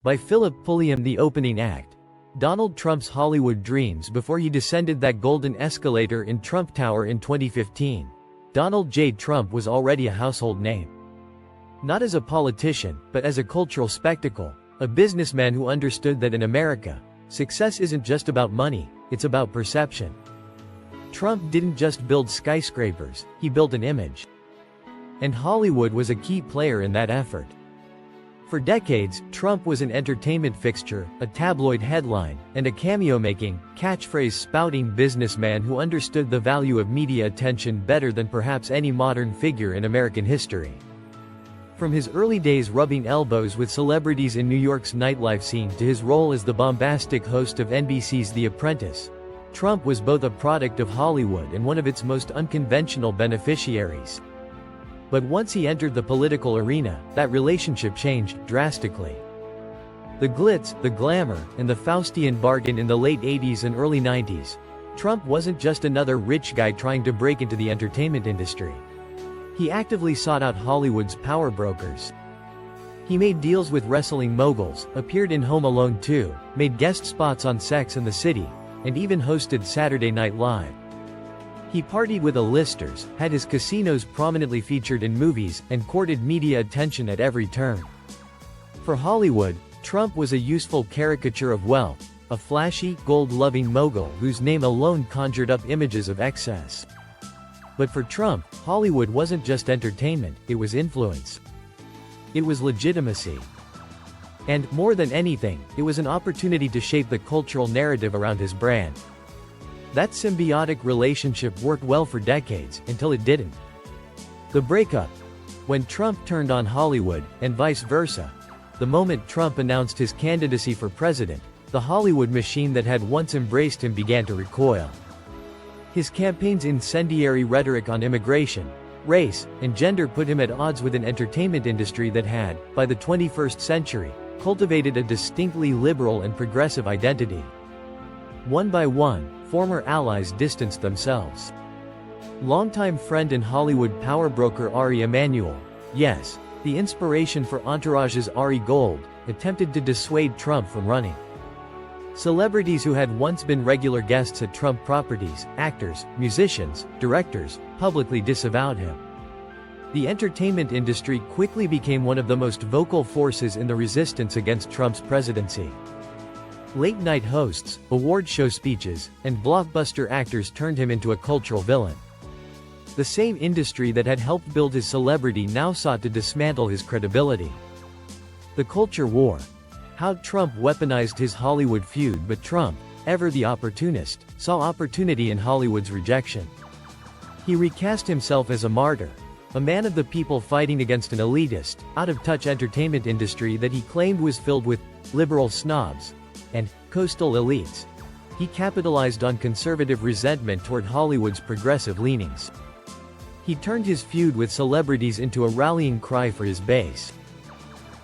By Phillip Pulliam. The opening act. Donald Trump's Hollywood dreams before he descended that golden escalator in Trump Tower in 2015. Donald J. Trump was already a household name. Not as a politician, but as a cultural spectacle, a businessman who understood that in America, success isn't just about money, it's about perception. Trump didn't just build skyscrapers, he built an image. And Hollywood was a key player in that effort. For decades, Trump was an entertainment fixture, a tabloid headline, and a cameo-making, catchphrase-spouting businessman who understood the value of media attention better than perhaps any modern figure in American history. From his early days rubbing elbows with celebrities in New York's nightlife scene to his role as the bombastic host of NBC's The Apprentice, Trump was both a product of Hollywood and one of its most unconventional beneficiaries. But once he entered the political arena, that relationship changed drastically. The glitz, the glamour, and the Faustian bargain in the late 80s and early 90s, Trump wasn't just another rich guy trying to break into the entertainment industry. He actively sought out Hollywood's power brokers. He made deals with wrestling moguls, appeared in Home Alone 2, made guest spots on Sex and the City, and even hosted Saturday Night Live. He partied with A-listers, had his casinos prominently featured in movies, and courted media attention at every turn. For Hollywood, Trump was a useful caricature of wealth, a flashy, gold-loving mogul whose name alone conjured up images of excess. But for Trump, Hollywood wasn't just entertainment, it was influence. It was legitimacy. And, more than anything, it was an opportunity to shape the cultural narrative around his brand. That symbiotic relationship worked well for decades, until it didn't. The breakup. When Trump turned on Hollywood, and vice versa. The moment Trump announced his candidacy for president, the Hollywood machine that had once embraced him began to recoil. His campaign's incendiary rhetoric on immigration, race, and gender put him at odds with an entertainment industry that had, by the 21st century, cultivated a distinctly liberal and progressive identity. One by one, former allies distanced themselves. Longtime friend and Hollywood power broker Ari Emanuel, yes, the inspiration for Entourage's Ari Gold, attempted to dissuade Trump from running. Celebrities who had once been regular guests at Trump properties, actors, musicians, directors, publicly disavowed him. The entertainment industry quickly became one of the most vocal forces in the resistance against Trump's presidency. Late-night hosts, award show speeches, and blockbuster actors turned him into a cultural villain. The same industry that had helped build his celebrity now sought to dismantle his credibility. The culture war. How Trump weaponized his Hollywood feud. But Trump, ever the opportunist, saw opportunity in Hollywood's rejection. He recast himself as a martyr, a man of the people fighting against an elitist, out-of-touch entertainment industry that he claimed was filled with liberal snobs and coastal elites. He capitalized on conservative resentment toward Hollywood's progressive leanings. He turned his feud with celebrities into a rallying cry for his base.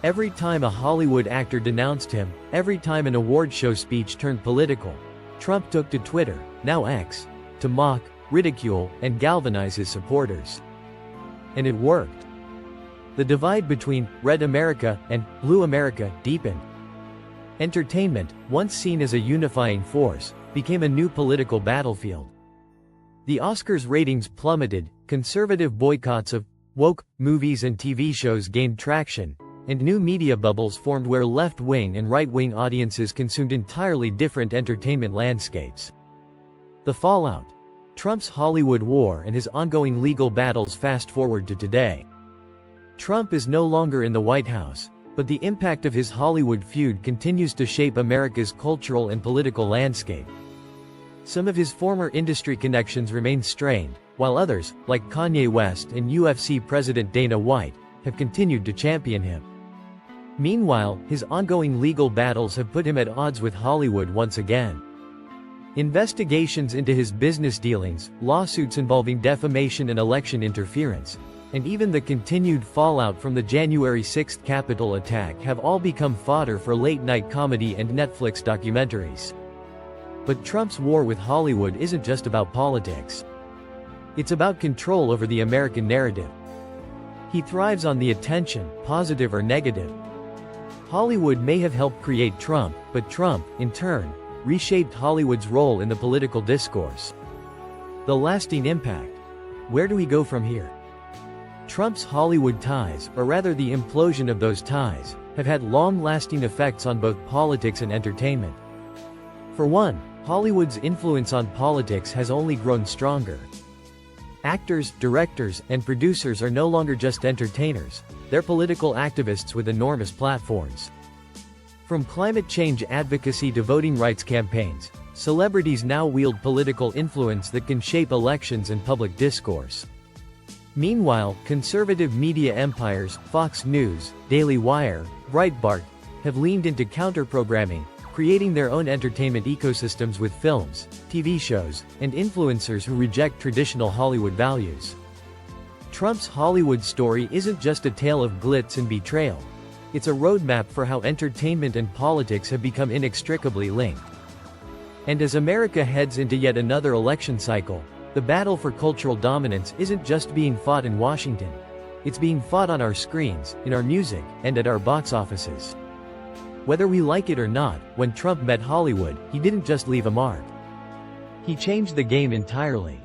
Every time a Hollywood actor denounced him, every time an award show speech turned political, Trump took to Twitter, now X, to mock, ridicule, and galvanize his supporters. And it worked. The divide between Red America and Blue America deepened. Entertainment, once seen as a unifying force, became a new political battlefield. The Oscars ratings plummeted, conservative boycotts of woke movies and TV shows gained traction, and new media bubbles formed where left-wing and right-wing audiences consumed entirely different entertainment landscapes. The fallout. Trump's Hollywood war and his ongoing legal battles. Fast forward to today. Trump is no longer in the White House, but the impact of his Hollywood feud continues to shape America's cultural and political landscape. Some of his former industry connections remain strained, while others, like Kanye West and UFC president Dana White, have continued to champion him. Meanwhile, his ongoing legal battles have put him at odds with Hollywood once again. Investigations into his business dealings, lawsuits involving defamation and election interference, and even the continued fallout from the January 6 Capitol attack have all become fodder for late-night comedy and Netflix documentaries. But Trump's war with Hollywood isn't just about politics. It's about control over the American narrative. He thrives on the attention, positive or negative. Hollywood may have helped create Trump, but Trump, in turn, reshaped Hollywood's role in the political discourse. The lasting impact. Where do we go from here? Trump's Hollywood ties, or rather the implosion of those ties, have had long-lasting effects on both politics and entertainment. For one, Hollywood's influence on politics has only grown stronger. Actors, directors, and producers are no longer just entertainers, they're political activists with enormous platforms. From climate change advocacy to voting rights campaigns, celebrities now wield political influence that can shape elections and public discourse. Meanwhile, conservative media empires, Fox News, Daily Wire, Breitbart, have leaned into counter-programming, creating their own entertainment ecosystems with films, TV shows, and influencers who reject traditional Hollywood values. Trump's Hollywood story isn't just a tale of glitz and betrayal. It's a roadmap for how entertainment and politics have become inextricably linked. And as America heads into yet another election cycle, the battle for cultural dominance isn't just being fought in Washington. It's being fought on our screens, in our music, and at our box offices. Whether we like it or not, when Trump met Hollywood, he didn't just leave a mark. He changed the game entirely.